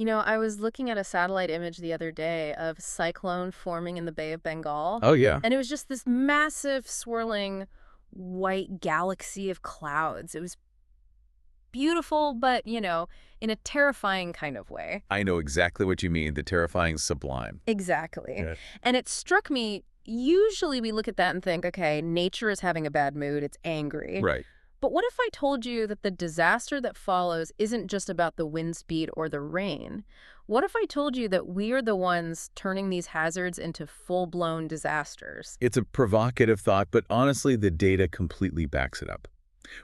You know, I was looking at a satellite image the other day of Cyclone forming in the Bay of Bengal, Oh, yeah. and it was just this massive swirling white galaxy of clouds. It was beautiful, but, in a terrifying kind of way. I know exactly what you mean, the terrifying sublime. Exactly. Yeah. And it struck me, usually we look at that and think, okay, nature is having a bad mood, it's angry. Right. But what if I told you that the disaster that follows isn't just about the wind speed or the rain? What if I told you that we are the ones turning these hazards into full-blown disasters? It's a provocative thought, but honestly, the data completely backs it up.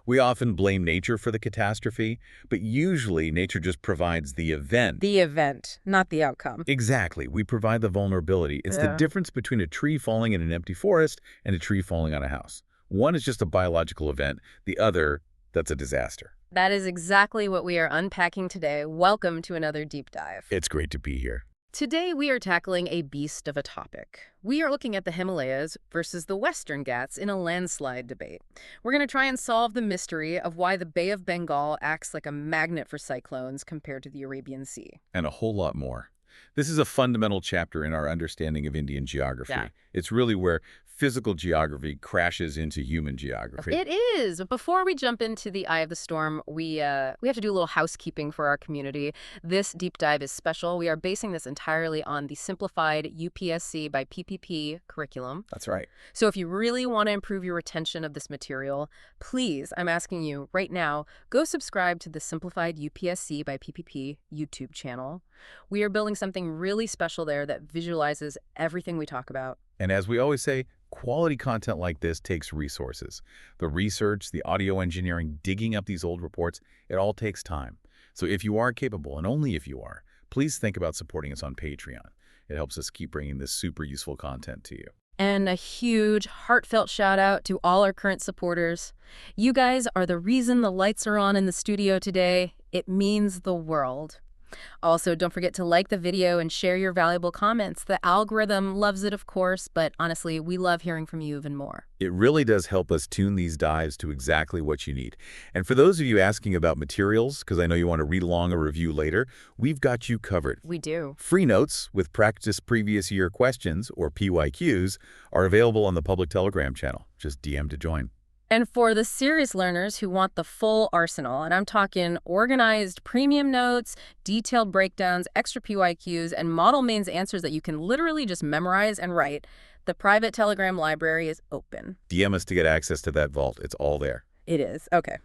We often blame nature for the catastrophe, but usually nature just provides the event. The event, not the outcome. Exactly. We provide the vulnerability. It's the Yeah. difference between a tree falling in an empty forest and a tree falling on a house. One is just a biological event. The other, that's a disaster. That is exactly what we are unpacking today. Welcome to another deep dive. It's great to be here. Today, we are tackling a beast of a topic. We are looking at the Himalayas versus the Western Ghats in a landslide debate. We're going to try and solve the mystery of why the Bay of Bengal acts like a magnet for cyclones compared to the Arabian Sea. And a whole lot more. This is a fundamental chapter in our understanding of Indian geography. Yeah. It's really where physical geography crashes into human geography. It is. But before we jump into the eye of the storm, we have to do a little housekeeping for our community. This deep dive is special. We are basing this entirely on the Simplified UPSC by PPP curriculum. That's right. So if you really want to improve your retention of this material, please, I'm asking you right now, go subscribe to the Simplified UPSC by PPP YouTube channel. We are building something really special there that visualizes everything we talk about. And as we always say, quality content like this takes resources. The research, the audio engineering, digging up these old reports, it all takes time. So if you are capable, and only if you are, please think about supporting us on Patreon. It helps us keep bringing this super useful content to you. And a huge, heartfelt shout out to all our current supporters. You guys are the reason the lights are on in the studio today. It means the world. Also, don't forget to like the video and share your valuable comments. The algorithm loves it, of course, but honestly, we love hearing from you even more. It really does help us tune these dives to exactly what you need. And for those of you asking about materials, because I know you want to read along a review later, we've got you covered. We do. Free notes with practice previous year questions, or PYQs, are available on the public Telegram channel. Just DM to join. And for the serious learners who want the full arsenal, and I'm talking organized premium notes, detailed breakdowns, extra PYQs, and model mains answers that you can literally just memorize and write, the private Telegram library is open. DM us to get access to that vault. It's all there. It is. Okay.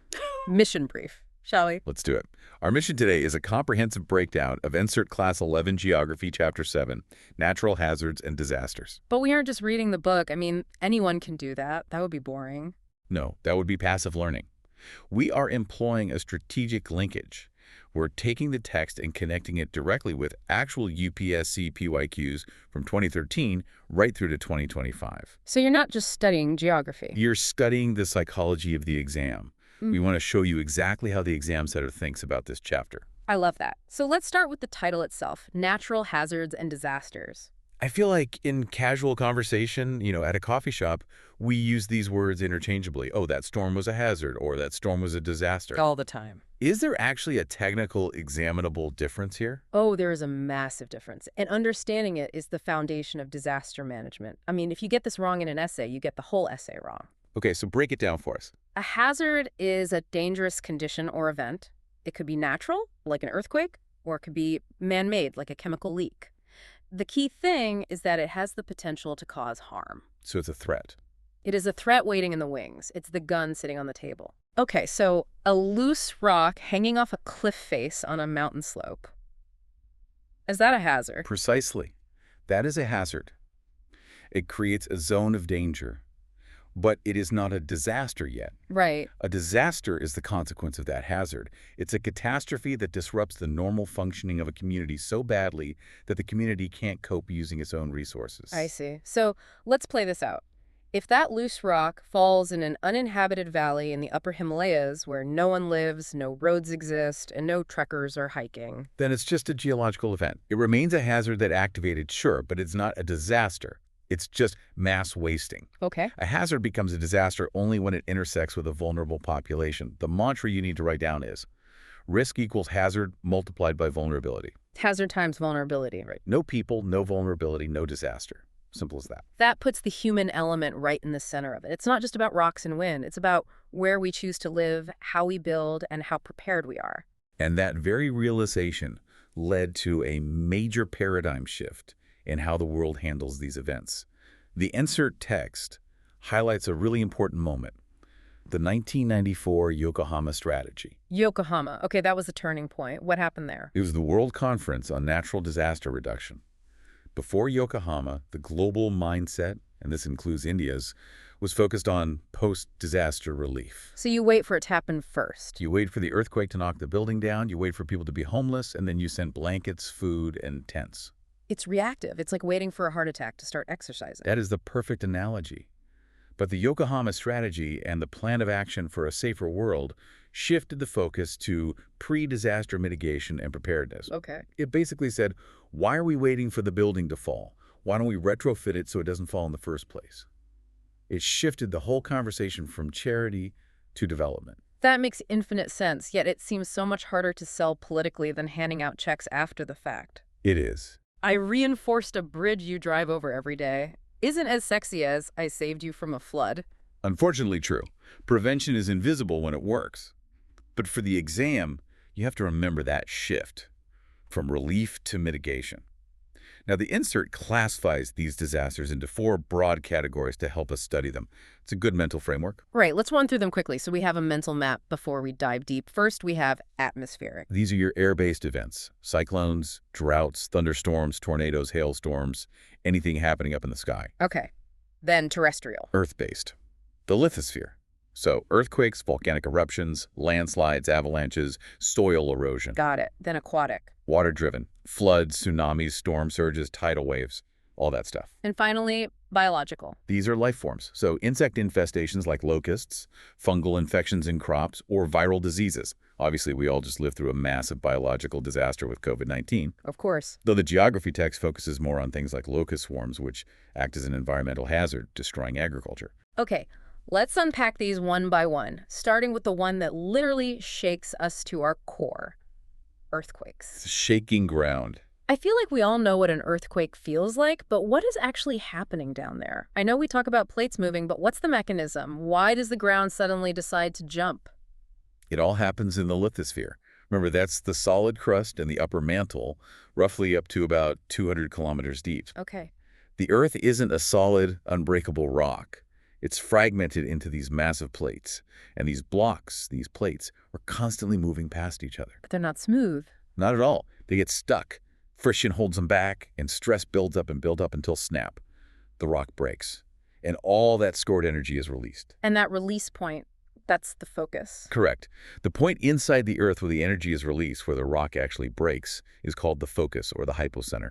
Mission brief, shall we? Let's do it. Our mission today is a comprehensive breakdown of NCERT Class 11 Geography, Chapter 7, Natural Hazards and Disasters. But we aren't just reading the book. I mean, anyone can do that. That would be boring. No, that would be passive learning. We are employing a strategic linkage. We're taking the text and connecting it directly with actual UPSC PYQs from 2013 right through to 2025. So you're not just studying geography. You're studying the psychology of the exam. We want to show you exactly how the exam setter thinks about this chapter. I love that. So let's start with the title itself, Natural Hazards and Disasters. I feel like in casual conversation, at a coffee shop, we use these words interchangeably. Oh, that storm was a hazard, or that storm was a disaster. All the time. Is there actually a technical, examinable difference here? Oh, there is a massive difference. And understanding it is the foundation of disaster management. I mean, if you get this wrong in an essay, you get the whole essay wrong. Okay, so break it down for us. A hazard is a dangerous condition or event. It could be natural, like an earthquake, or it could be man-made, like a chemical leak. The key thing is that it has the potential to cause harm. So it's a threat. It is a threat waiting in the wings. It's the gun sitting on the table. Okay, so a loose rock hanging off a cliff face on a mountain slope. Is that a hazard? Precisely. That is a hazard. It creates a zone of danger. But it is not a disaster yet. Right. A disaster is the consequence of that hazard. It's a catastrophe that disrupts the normal functioning of a community so badly that the community can't cope using its own resources. I see. So let's play this out. If that loose rock falls in an uninhabited valley in the upper Himalayas where no one lives, no roads exist, and no trekkers are hiking, Then it's just a geological event. It remains a hazard that activated, sure, but it's not a disaster. It's just mass wasting. okay. A hazard becomes a disaster only when it intersects with a vulnerable population. The mantra you need to write down is, Risk equals hazard multiplied by vulnerability. Hazard times vulnerability. Right. No people, no vulnerability, no disaster. Simple as that. That puts the human element right in the center of it. It's not just about rocks and wind. It's about where we choose to live, how we build, and how prepared we are. And that very realization led to a major paradigm shift in how the world handles these events. The NCERT text highlights a really important moment, the 1994 Yokohama Strategy. Yokohama. Okay, that was the turning point. What happened there? It was the World Conference on Natural Disaster Reduction. Before Yokohama, the global mindset, and this includes India's, was focused on post-disaster relief. So you wait for it to happen first. You wait for the earthquake to knock the building down, you wait for people to be homeless, and then you send blankets, food, and tents. It's reactive. It's like waiting for a heart attack to start exercising. That is the perfect analogy. But the Yokohama Strategy and the Plan of Action for a Safer World shifted the focus to pre-disaster mitigation and preparedness. Okay. It basically said, why are we waiting for the building to fall? Why don't we retrofit it so it doesn't fall in the first place? It shifted the whole conversation from charity to development. That makes infinite sense, yet it seems so much harder to sell politically than handing out checks after the fact. It is. I reinforced a bridge you drive over every day. Isn't as sexy as I saved you from a flood. Unfortunately true. Prevention is invisible when it works. But for the exam, you have to remember that shift from relief to mitigation. Now, the NCERT classifies these disasters into 4 broad categories to help us study them. It's a good mental framework. Right, let's run through them quickly so we have a mental map before we dive deep. First, we have atmospheric. These are your air-based events: cyclones, droughts, thunderstorms, tornadoes, hailstorms, anything happening up in the sky. Okay. Then terrestrial. Earth-based. The lithosphere. So earthquakes, volcanic eruptions, landslides, avalanches, soil erosion. Got it. Then aquatic. Water-driven. Floods, tsunamis, storm surges, tidal waves, all that stuff. And finally, biological. These are life forms. So insect infestations like locusts, fungal infections in crops, or viral diseases. Obviously, we all just lived through a massive biological disaster with COVID-19. Of course. Though the geography text focuses more on things like locust swarms, which act as an environmental hazard, destroying agriculture. Okay, let's unpack these one by one, starting with the one that literally shakes us to our core. Earthquakes. Shaking ground. I feel like we all know what an earthquake feels like, but what is actually happening down there? I know we talk about plates moving, but what's the mechanism? Why does the ground suddenly decide to jump? It all happens in the lithosphere. Remember, that's the solid crust and the upper mantle, roughly up to about 200 kilometers deep. Okay. The Earth isn't a solid, unbreakable rock. It's fragmented into these massive plates. And these blocks, these plates, are constantly moving past each other. But they're not smooth. Not at all. They get stuck. Friction holds them back, and stress builds up and builds up until snap. The rock breaks. And all that stored energy is released. And that release point, that's the focus. Correct. The point inside the Earth where the energy is released, where the rock actually breaks, is called the focus, or the hypocenter.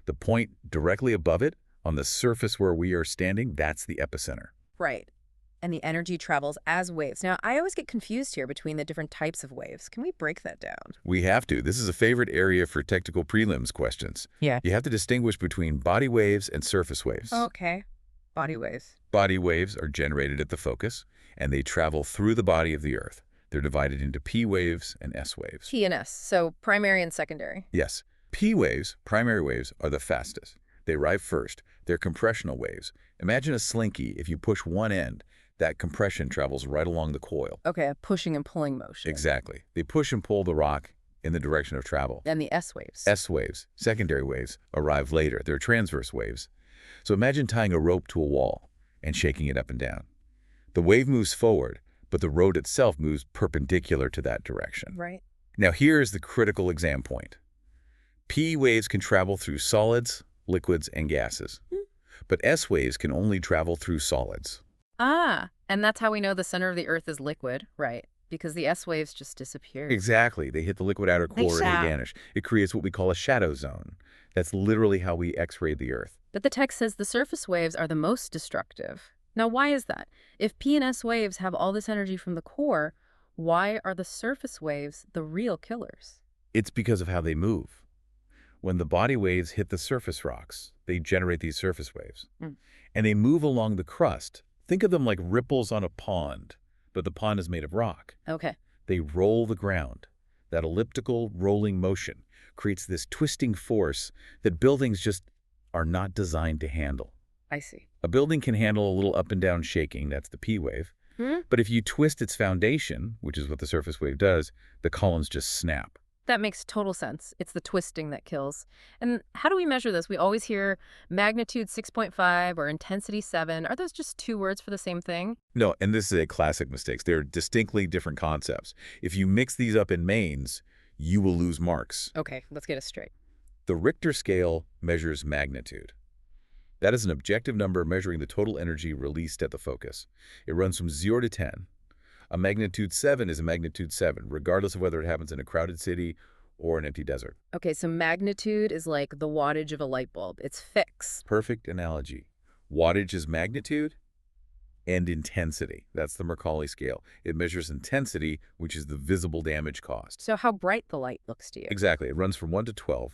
The point directly above it, on the surface where we are standing, that's the epicenter. Right. And the energy travels as waves. Now, I always get confused here between the different types of waves. Can we break that down? We have to. This is a favorite area for technical prelims questions. Yeah. You have to distinguish between body waves and surface waves. Okay. Body waves. Body waves are generated at the focus, and they travel through the body of the Earth. They're divided into P waves and S waves. P and S, so primary and secondary. Yes. P waves, primary waves, are the fastest. They arrive first. They're compressional waves. Imagine a slinky. If you push one end, that compression travels right along the coil. Okay, a pushing and pulling motion. Exactly. They push and pull the rock in the direction of travel. And the S waves. S waves, secondary waves, arrive later. They're transverse waves. So imagine tying a rope to a wall and shaking it up and down. The wave moves forward, but the road itself moves perpendicular to that direction. Right. Now here's the critical exam point. P waves can travel through solids, liquids, and gases. But S waves can only travel through solids. Ah, and that's how we know the center of the Earth is liquid, right? Because the S waves just disappear. Exactly. They hit the liquid outer core and they vanish. It creates what we call a shadow zone. That's literally how we X-rayed the Earth. But the text says the surface waves are the most destructive. Now, why is that? If P and S waves have all this energy from the core, why are the surface waves the real killers? It's because of how they move. When the body waves hit the surface rocks, they generate these surface waves. And they move along the crust. Think of them like ripples on a pond, but the pond is made of rock. Okay. They roll the ground. That elliptical, rolling motion creates this twisting force that buildings just are not designed to handle. I see. A building can handle a little up and down shaking, that's the P wave, but if you twist its foundation, which is what the surface wave does, the columns just snap. That makes total sense. It's the twisting that kills. And how do we measure this? We always hear magnitude 6.5 or intensity 7. Are those just two words for the same thing? No, and this is a classic mistake. They're distinctly different concepts. If you mix these up in mains, you will lose marks. Okay, let's get it straight. The Richter scale measures magnitude. That is an objective number measuring the total energy released at the focus. It runs from 0 to 10. A magnitude 7 is a magnitude 7, regardless of whether it happens in a crowded city or an empty desert. Okay, so magnitude is like the wattage of a light bulb. It's fixed. Perfect analogy. Wattage is magnitude and intensity. That's the Mercalli scale. It measures intensity, which is the visible damage caused. So how bright the light looks to you. Exactly. It runs from 1 to 12.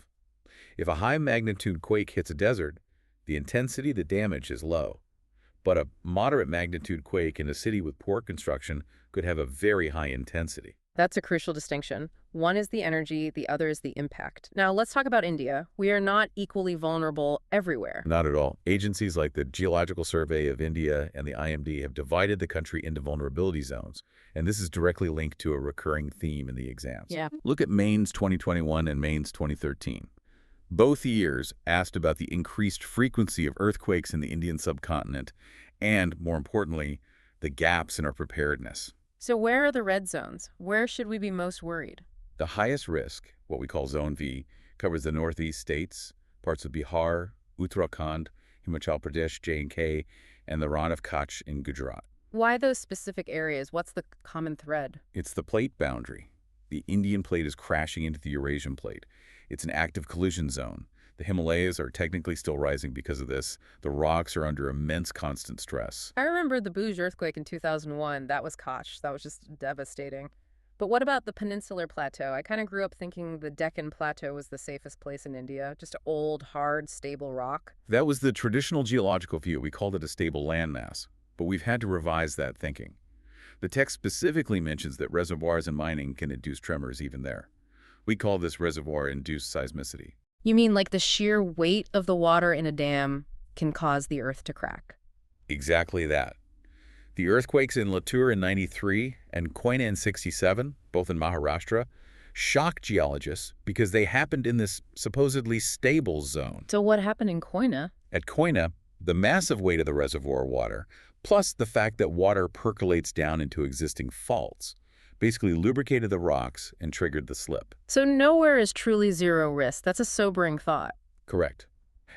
If a high magnitude quake hits a desert, the intensity, the damage is low. But a moderate magnitude quake in a city with poor construction could have a very high intensity. That's a crucial distinction. One is the energy, the other is the impact. Now, let's talk about India. We are not equally vulnerable everywhere. Not at all. Agencies like the Geological Survey of India and the IMD have divided the country into vulnerability zones, and this is directly linked to a recurring theme in the exams. Yeah. Look at Mains 2021 and Mains 2013. Both years asked about the increased frequency of earthquakes in the Indian subcontinent and, more importantly, the gaps in our preparedness. So where are the red zones? Where should we be most worried? The highest risk, what we call Zone V, covers the northeast states, parts of Bihar, Uttarakhand, Himachal Pradesh, J&K, and the Rann of Kutch in Gujarat. Why those specific areas? What's the common thread? It's the plate boundary. The Indian plate is crashing into the Eurasian plate. It's an active collision zone. The Himalayas are technically still rising because of this. The rocks are under immense constant stress. I remember the Bhuj earthquake in 2001. That was Kutch. That was just devastating. But what about the Peninsular Plateau? I kind of grew up thinking the Deccan Plateau was the safest place in India. Just old, hard, stable rock. That was the traditional geological view. We called it a stable landmass. But we've had to revise that thinking. The text specifically mentions that reservoirs and mining can induce tremors even there. We call this reservoir-induced seismicity. You mean like the sheer weight of the water in a dam can cause the earth to crack? Exactly that. The earthquakes in Latur in '93 and Koyna in '67, both in Maharashtra, shocked geologists because they happened in this supposedly stable zone. So what happened in Koyna? At Koyna, the massive weight of the reservoir water, plus the fact that water percolates down into existing faults, basically lubricated the rocks and triggered the slip. So nowhere is truly zero risk. That's a sobering thought. Correct.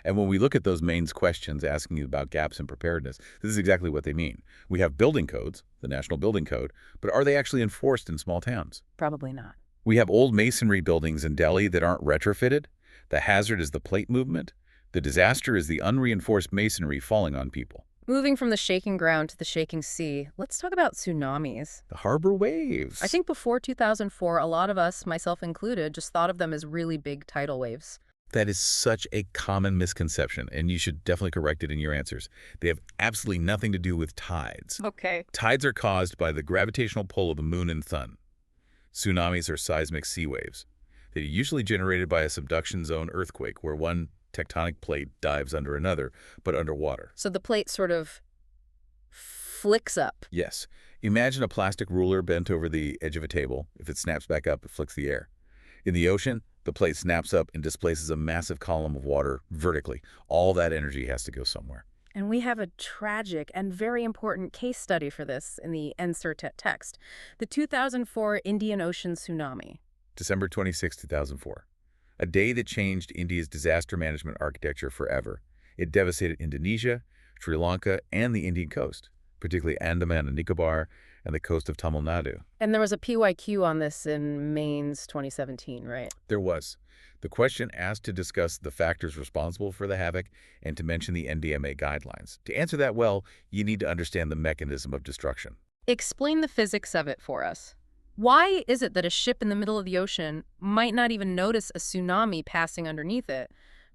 And when we look at those mains questions asking you about gaps in preparedness, this is exactly what they mean. We have building codes, the National Building Code, but are they actually enforced in small towns? Probably not. We have old masonry buildings in Delhi that aren't retrofitted. The hazard is the plate movement. The disaster is the unreinforced masonry falling on people. Moving from the shaking ground to the shaking sea, let's talk about tsunamis. The harbor waves. I think before 2004, a lot of us, myself included, just thought of them as really big tidal waves. That is such a common misconception, and you should definitely correct it in your answers. They have absolutely nothing to do with tides. Okay. Tides are caused by the gravitational pull of the moon and sun. Tsunamis are seismic sea waves. They're usually generated by a subduction zone earthquake where one tectonic plate dives under another, but underwater. So the plate sort of flicks up. Yes. Imagine a plastic ruler bent over the edge of a table. If it snaps back up, it flicks the air. In the ocean, the plate snaps up and displaces a massive column of water vertically. All that energy has to go somewhere. And we have a tragic and very important case study for this in the NCERT text. The 2004 Indian Ocean tsunami. December 26, 2004. A day that changed India's disaster management architecture forever. It devastated Indonesia, Sri Lanka, and the Indian coast, particularly Andaman and Nicobar and the coast of Tamil Nadu. And there was a PYQ on this in Mains 2017, right? There was. The question asked to discuss the factors responsible for the havoc and to mention the NDMA guidelines. To answer that well, you need to understand the mechanism of destruction. Explain the physics of it for us. Why is it that a ship in the middle of the ocean might not even notice a tsunami passing underneath it,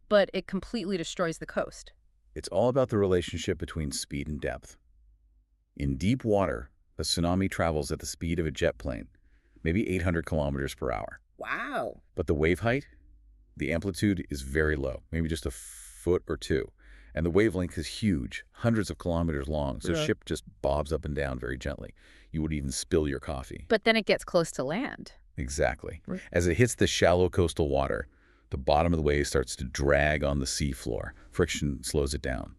but it completely destroys the coast? It's all about the relationship between speed and depth. In deep water, a tsunami travels at the speed of a jet plane, maybe 800 kilometers per hour. Wow. But the wave height, the amplitude is very low, maybe just a foot or two. And the wavelength is huge, hundreds of kilometers long, so ship just bobs up and down very gently. You would even spill your coffee. But then it gets close to land. Exactly. As it hits the shallow coastal water, the bottom of the wave starts to drag on the seafloor. Friction slows it down.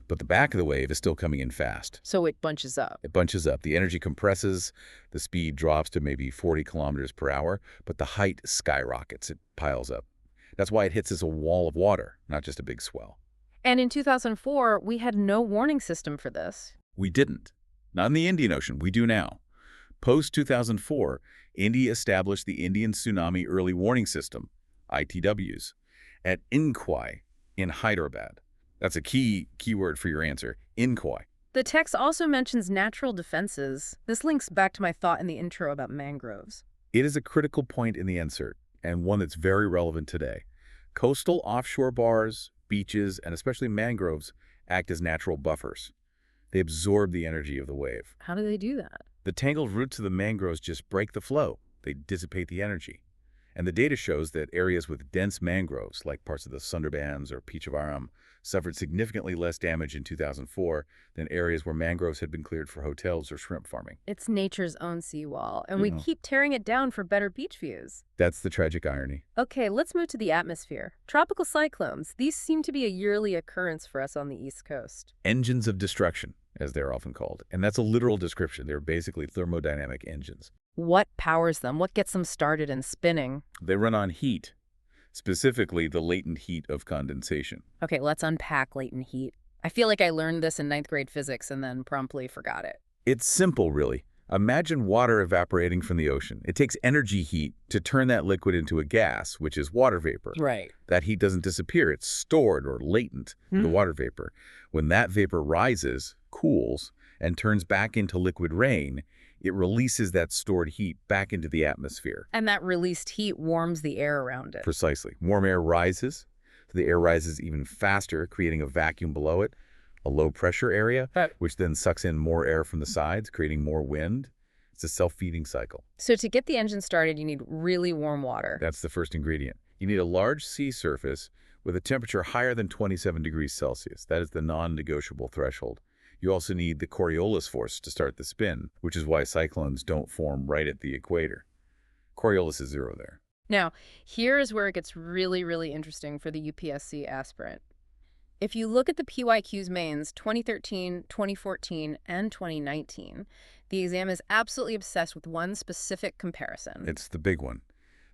But the back of the wave is still coming in fast. So it bunches up. It bunches up. The energy compresses, the speed drops to maybe 40 kilometers per hour, but the height skyrockets. It piles up. That's why it hits as a wall of water, not just a big swell. And in 2004, we had no warning system for this. We didn't. Not in the Indian Ocean. We do now. Post-2004, India established the Indian Tsunami Early Warning System, ITWs, at Inquai in Hyderabad. That's a keyword for your answer, Inquai. The text also mentions natural defenses. This links back to my thought in the intro about mangroves. It is a critical point in the NCERT, and one that's very relevant today. Coastal offshore bars, beaches, and especially mangroves act as natural buffers. They absorb the energy of the wave. How do they do that? The tangled roots of the mangroves just break the flow. They dissipate the energy. And the data shows that areas with dense mangroves, like parts of the Sundarbans or Peechavaram, suffered significantly less damage in 2004 than areas where mangroves had been cleared for hotels or shrimp farming. It's nature's own seawall, and we keep tearing it down for better beach views. That's the tragic irony. Okay, let's move to the atmosphere. Tropical cyclones. These seem to be a yearly occurrence for us on the East Coast. Engines of destruction, as they're often called. And that's a literal description. They're basically thermodynamic engines. What powers them? What gets them started and spinning? They run on heat, specifically the latent heat of condensation. Okay, let's unpack latent heat. I feel like I learned this in 9th grade physics and then promptly forgot it. It's simple, really. Imagine water evaporating from the ocean. It takes energy heat to turn that liquid into a gas, which is water vapor. Right. That heat doesn't disappear. It's stored or latent, the water vapor. When that vapor rises, cools, and turns back into liquid rain, it releases that stored heat back into the atmosphere. And that released heat warms the air around it. Precisely. Warm air rises, so the air rises even faster, creating a vacuum below it, a low-pressure area, which then sucks in more air from the sides, creating more wind. It's a self-feeding cycle. So to get the engine started, you need really warm water. That's the first ingredient. You need a large sea surface with a temperature higher than 27 degrees Celsius. That is the non-negotiable threshold. You also need the Coriolis force to start the spin, which is why cyclones don't form right at the equator. Coriolis is zero there. Now, here is where it gets really, really interesting for the UPSC aspirant. If you look at the PYQ's mains 2013, 2014, and 2019, the exam is absolutely obsessed with one specific comparison. It's the big one.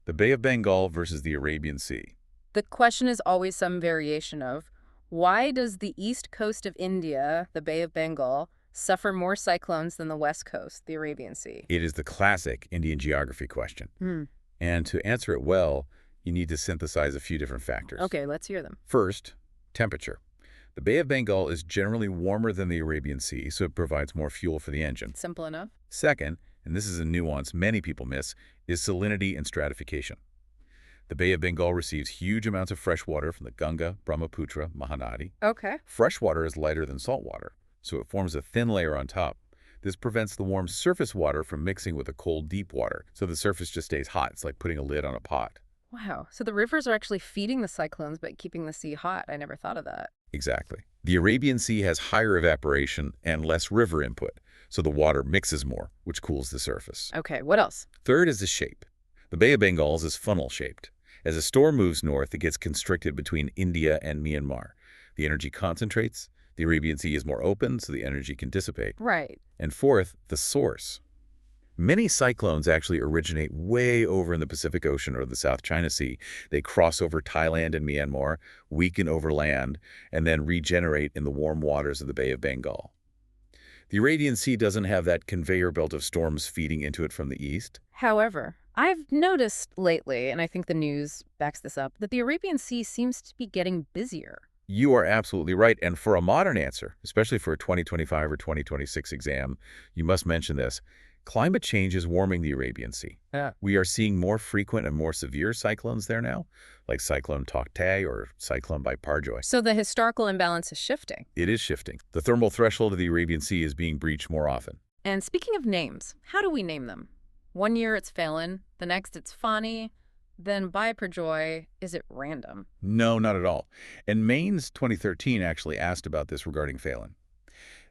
The Bay of Bengal versus the Arabian Sea. The question is always some variation of, why does the east coast of India, the Bay of Bengal, suffer more cyclones than the west coast, the Arabian Sea? It is the classic Indian geography question. And to answer it well, you need to synthesize a few different factors. Okay, let's hear them. First, temperature. The Bay of Bengal is generally warmer than the Arabian Sea, so it provides more fuel for the engine. Simple enough. Second, and this is a nuance many people miss, is salinity and stratification. The Bay of Bengal receives huge amounts of fresh water from the Ganga, Brahmaputra, Mahanadi. Okay. Fresh water is lighter than salt water, so it forms a thin layer on top. This prevents the warm surface water from mixing with the cold deep water, so the surface just stays hot. It's like putting a lid on a pot. Wow. So the rivers are actually feeding the cyclones but keeping the sea hot. I never thought of that. Exactly. The Arabian Sea has higher evaporation and less river input, so the water mixes more, which cools the surface. Okay, what else? Third is the shape. The Bay of Bengal is funnel-shaped. As a storm moves north, it gets constricted between India and Myanmar. The energy concentrates. The Arabian Sea is more open, so the energy can dissipate. Right. And fourth, the source. Many cyclones actually originate way over in the Pacific Ocean or the South China Sea. They cross over Thailand and Myanmar, weaken over land, and then regenerate in the warm waters of the Bay of Bengal. The Arabian Sea doesn't have that conveyor belt of storms feeding into it from the east. However, I've noticed lately, and I think the news backs this up, that the Arabian Sea seems to be getting busier. You are absolutely right. And for a modern answer, especially for a 2025 or 2026 exam, you must mention this. Climate change is warming the Arabian Sea. We are seeing more frequent and more severe cyclones there now, like Cyclone Tauktae or Cyclone Biparjoy. So the historical imbalance is shifting. It is shifting. The thermal threshold of the Arabian Sea is being breached more often. And speaking of names, how do we name them? One year it's Phelan, the next it's Fani, then Biperjoy. Is it random? No, not at all. And Maine's 2013 actually asked about this regarding Phelan.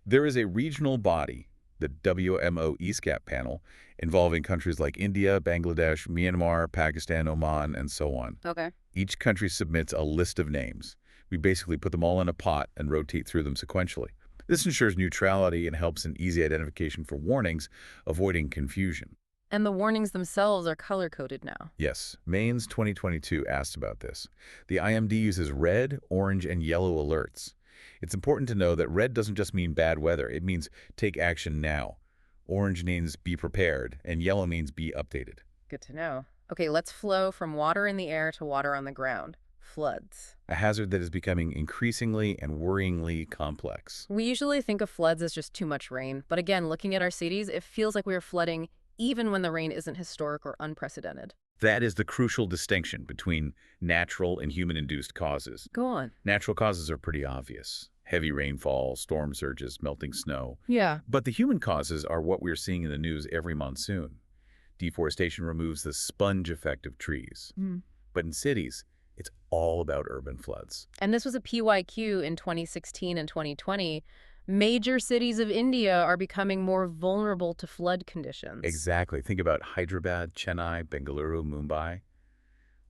There is a regional body, the WMO ESCAP panel, involving countries like India, Bangladesh, Myanmar, Pakistan, Oman, and so on. Okay. Each country submits a list of names. We basically put them all in a pot and rotate through them sequentially. This ensures neutrality and helps in easy identification for warnings, avoiding confusion. And the warnings themselves are color-coded now. Yes, Maine's 2022 asked about this. The IMD uses red, orange, and yellow alerts. It's important to know that red doesn't just mean bad weather. It means take action now. Orange means be prepared, and yellow means be updated. Good to know. Okay, let's flow from water in the air to water on the ground. Floods. A hazard that is becoming increasingly and worryingly complex. We usually think of floods as just too much rain, but again, looking at our cities, it feels like we are flooding even when the rain isn't historic or unprecedented. That is the crucial distinction between natural and human-induced causes. Go on. Natural causes are pretty obvious. Heavy rainfall, storm surges, melting snow. Yeah. But the human causes are what we're seeing in the news every monsoon. Deforestation removes the sponge effect of trees. But in cities, it's all about urban floods. And this was a PYQ in 2016 and 2020. Major cities of India are becoming more vulnerable to flood conditions. Exactly. Think about Hyderabad, Chennai, Bengaluru, Mumbai.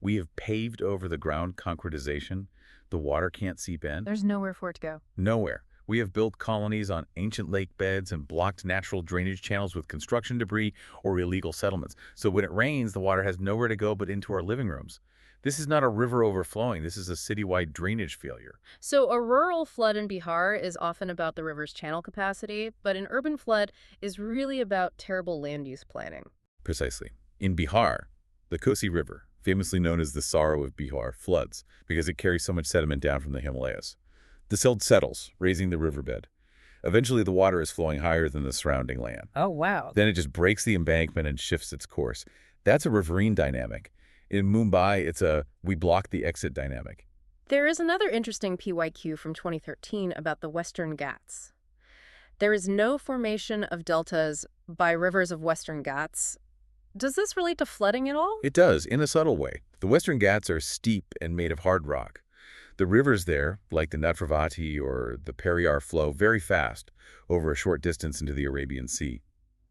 We have paved over the ground concretization. The water can't seep in. There's nowhere for it to go. Nowhere. We have built colonies on ancient lake beds and blocked natural drainage channels with construction debris or illegal settlements. So when it rains, the water has nowhere to go but into our living rooms. This is not a river overflowing. This is a citywide drainage failure. So a rural flood in Bihar is often about the river's channel capacity, but an urban flood is really about terrible land use planning. Precisely. In Bihar, the Kosi River, famously known as the Sorrow of Bihar, floods because it carries so much sediment down from the Himalayas. The silt settles, raising the riverbed. Eventually, the water is flowing higher than the surrounding land. Oh, wow. Then it just breaks the embankment and shifts its course. That's a riverine dynamic. In Mumbai, it's a we block the exit dynamic. There is another interesting PYQ from 2013 about the Western Ghats. There is no formation of deltas by rivers of Western Ghats. Does this relate to flooding at all? It does, in a subtle way. The Western Ghats are steep and made of hard rock. The rivers there, like the Netravati or the Periyar, flow very fast over a short distance into the Arabian Sea.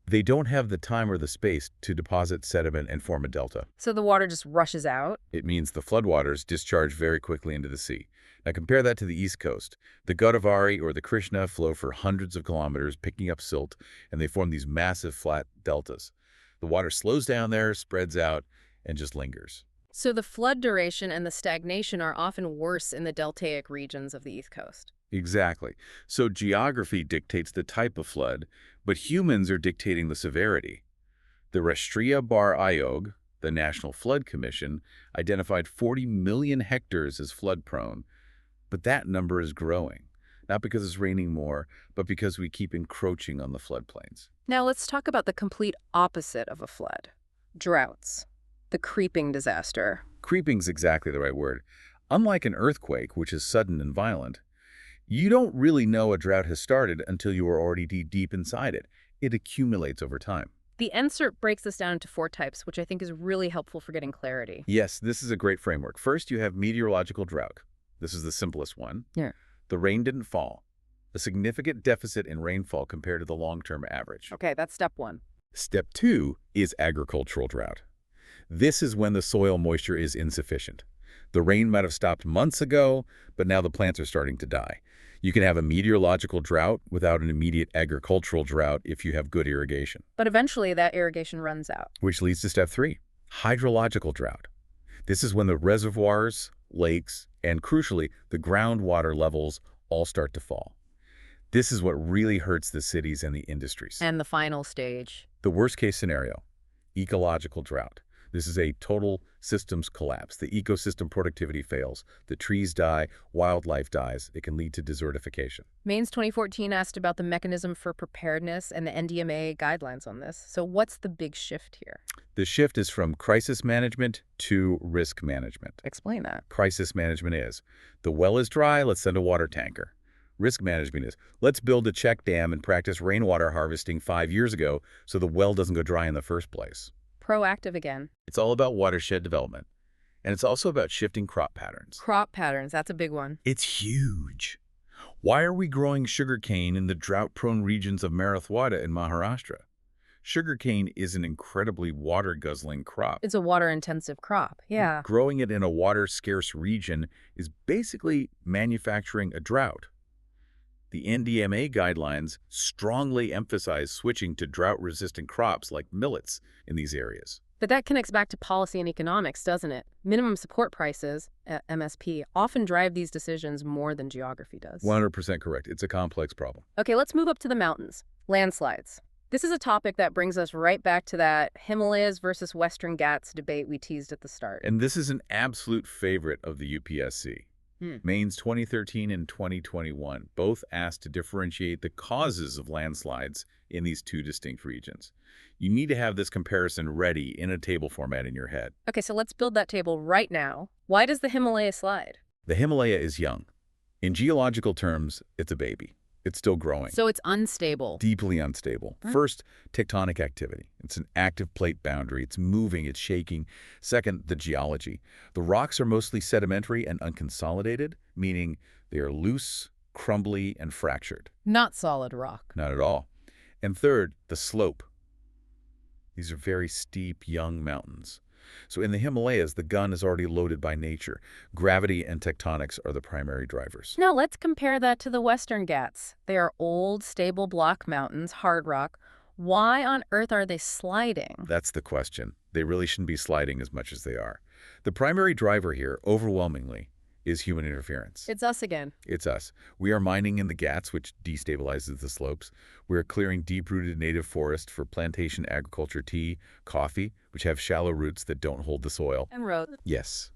They don't have the time or the space to deposit sediment and form a delta. So the water just rushes out? It means the floodwaters discharge very quickly into the sea. Now compare that to the East Coast. The Godavari or the Krishna flow for hundreds of kilometers, picking up silt, and they form these massive flat deltas. The water slows down there, spreads out, and just lingers. So the flood duration and the stagnation are often worse in the deltaic regions of the East Coast. Exactly. So geography dictates the type of flood, but humans are dictating the severity. The Rashtriya Bar Ayog, the National Flood Commission, identified 40 million hectares as flood-prone, but that number is growing, not because it's raining more, but because we keep encroaching on the floodplains. Now let's talk about the complete opposite of a flood. Droughts. The creeping disaster. Creeping's exactly the right word. Unlike an earthquake, which is sudden and violent, you don't really know a drought has started until you are already deep inside it. It accumulates over time. The NCERT breaks this down into 4 types, which I think is really helpful for getting clarity. Yes, this is a great framework. First, you have meteorological drought. This is the simplest one. Yeah. The rain didn't fall. A significant deficit in rainfall compared to the long-term average. Okay, that's step 1. Step 2 is agricultural drought. This is when the soil moisture is insufficient. The rain might have stopped months ago, but now the plants are starting to die. You can have a meteorological drought without an immediate agricultural drought if you have good irrigation. But eventually that irrigation runs out. Which leads to step 3, hydrological drought. This is when the reservoirs, lakes, and crucially, the groundwater levels all start to fall. This is what really hurts the cities and the industries. And the final stage. The worst-case scenario, ecological drought. This is a total systems collapse. The ecosystem productivity fails. The trees die. Wildlife dies. It can lead to desertification. Maine's 2014 asked about the mechanism for preparedness and the NDMA guidelines on this. So what's the big shift here? The shift is from crisis management to risk management. Explain that. Crisis management is, the well is dry, let's send a water tanker. Risk management is, let's build a check dam and practice rainwater harvesting 5 years ago so the well doesn't go dry in the first place. Proactive again. It's all about watershed development. And it's also about shifting crop patterns. Crop patterns, that's a big one. It's huge. Why are we growing sugarcane in the drought-prone regions of Marathwada in Maharashtra? Sugarcane is an incredibly water-guzzling crop. It's a water-intensive crop, yeah. Growing it in a water-scarce region is basically manufacturing a drought. The NDMA guidelines strongly emphasize switching to drought-resistant crops like millets in these areas. But that connects back to policy and economics, doesn't it? Minimum support prices, MSP, often drive these decisions more than geography does. 100% correct. It's a complex problem. Okay, let's move up to the mountains. Landslides. This is a topic that brings us right back to that Himalayas versus Western Ghats debate we teased at the start. And this is an absolute favorite of the UPSC. Mains 2013 and 2021 both asked to differentiate the causes of landslides in these two distinct regions. You need to have this comparison ready in a table format in your head. Okay, so let's build that table right now. Why does the Himalaya slide? The Himalaya is young. In geological terms, it's a baby. It's still growing. So it's unstable. Deeply unstable. First, tectonic activity. It's an active plate boundary. It's moving, it's shaking. Second, the geology. The rocks are mostly sedimentary and unconsolidated, meaning they are loose, crumbly, and fractured. Not solid rock. Not at all. And third, the slope. These are very steep, young mountains. So in the Himalayas, the gun is already loaded by nature. Gravity and tectonics are the primary drivers. Now let's compare that to the Western Ghats. They are old, stable block mountains, hard rock. Why on earth are they sliding? That's the question. They really shouldn't be sliding as much as they are. The primary driver here, overwhelmingly, is human interference. It's us again. It's us. We are mining in the Ghats, which destabilizes the slopes. We are clearing deep-rooted native forest for plantation agriculture, tea, coffee, which have shallow roots that don't hold the soil. And roads. Yes.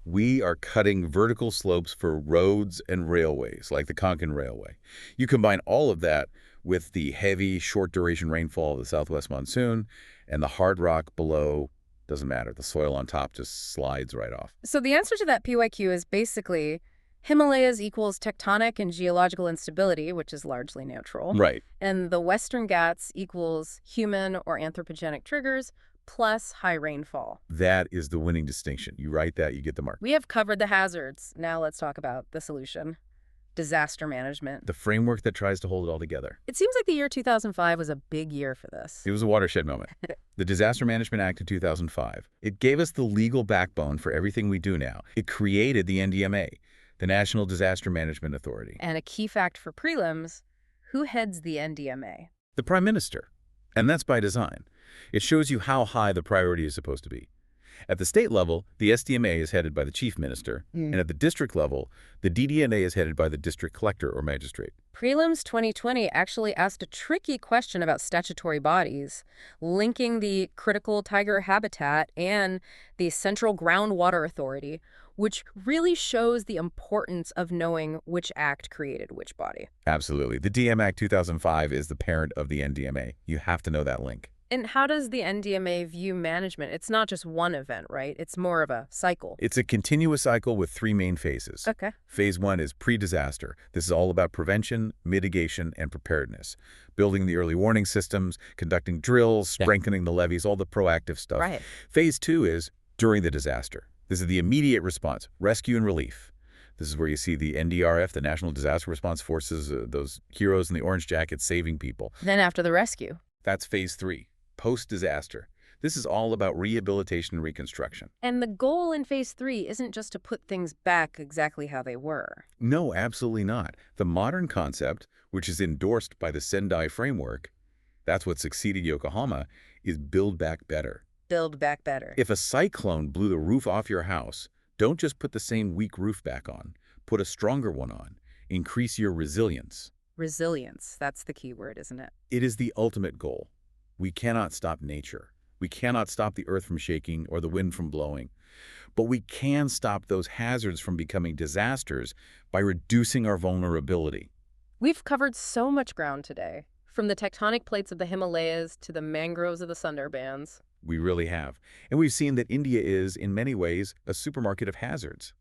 We are cutting vertical slopes for roads and railways, like the Konkan Railway. You combine all of that with the heavy, short-duration rainfall of the southwest monsoon and the hard rock below. Doesn't matter. The soil on top just slides right off. So the answer to that PYQ is basically Himalayas equals tectonic and geological instability, which is largely natural. Right. And the Western Ghats equals human or anthropogenic triggers plus high rainfall. That is the winning distinction. You write that, you get the mark. We have covered the hazards. Now let's talk about the solution. Disaster management. The framework that tries to hold it all together. It seems like the year 2005 was a big year for this. It was a watershed moment. The Disaster Management Act of 2005. It gave us the legal backbone for everything we do now. It created the NDMA, the National Disaster Management Authority. And a key fact for prelims, who heads the NDMA? The Prime Minister. And that's by design. It shows you how high the priority is supposed to be. At the state level, the SDMA is headed by the chief minister, and at the district level, the DDNA is headed by the district collector or magistrate. Prelims 2020 actually asked a tricky question about statutory bodies, linking the critical tiger habitat and the Central Groundwater Authority, which really shows the importance of knowing which act created which body. Absolutely. The DM Act 2005 is the parent of the NDMA. You have to know that link. And how does the NDMA view management? It's not just one event, right? It's more of a cycle. It's a continuous cycle with 3 main phases. Okay. Phase 1 is pre-disaster. This is all about prevention, mitigation, and preparedness. Building the early warning systems, conducting drills, strengthening the levees, all the proactive stuff. Right. Phase 2 is during the disaster. This is the immediate response, rescue and relief. This is where you see the NDRF, the National Disaster Response Forces, those heroes in the orange jackets saving people. Then after the rescue. That's phase 3. Post-disaster. This is all about rehabilitation and reconstruction. And the goal in phase 3 isn't just to put things back exactly how they were. No, absolutely not. The modern concept, which is endorsed by the Sendai framework, that's what succeeded Yokohama, is build back better. Build back better. If a cyclone blew the roof off your house, don't just put the same weak roof back on. Put a stronger one on. Increase your resilience. Resilience, that's the key word, isn't it? It is the ultimate goal. We cannot stop nature. We cannot stop the earth from shaking or the wind from blowing. But we can stop those hazards from becoming disasters by reducing our vulnerability. We've covered so much ground today, from the tectonic plates of the Himalayas to the mangroves of the Sundarbans. We really have. And we've seen that India is, in many ways, a supermarket of hazards.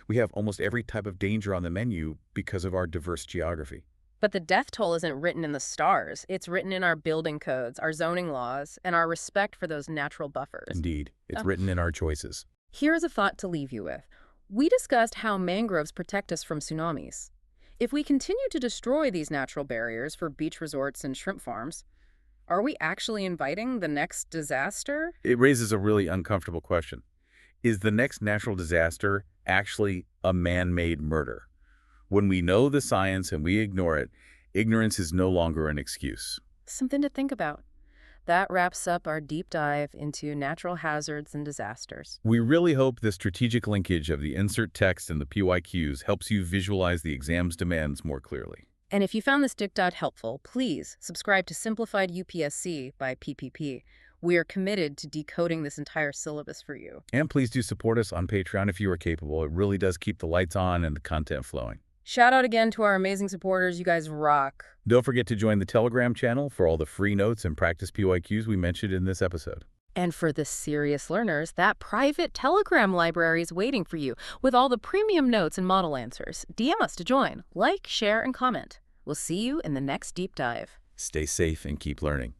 We have almost every type of danger on the menu because of our diverse geography. But the death toll isn't written in the stars. It's written in our building codes, our zoning laws, and our respect for those natural buffers. Indeed, it's written in our choices. Here's a thought to leave you with. We discussed how mangroves protect us from tsunamis. If we continue to destroy these natural barriers for beach resorts and shrimp farms, are we actually inviting the next disaster? It raises a really uncomfortable question. Is the next natural disaster actually a man-made murder? When we know the science and we ignore it, ignorance is no longer an excuse. Something to think about. That wraps up our deep dive into natural hazards and disasters. We really hope the strategic linkage of the insert text and the PYQs helps you visualize the exam's demands more clearly. And if you found this dictat helpful, please subscribe to Simplified UPSC by PPP. We are committed to decoding this entire syllabus for you. And please do support us on Patreon if you are capable. It really does keep the lights on and the content flowing. Shout out again to our amazing supporters. You guys rock. Don't forget to join the Telegram channel for all the free notes and practice PYQs we mentioned in this episode. And for the serious learners, that private Telegram library is waiting for you with all the premium notes and model answers. DM us to join. Like, share, and comment. We'll see you in the next deep dive. Stay safe and keep learning.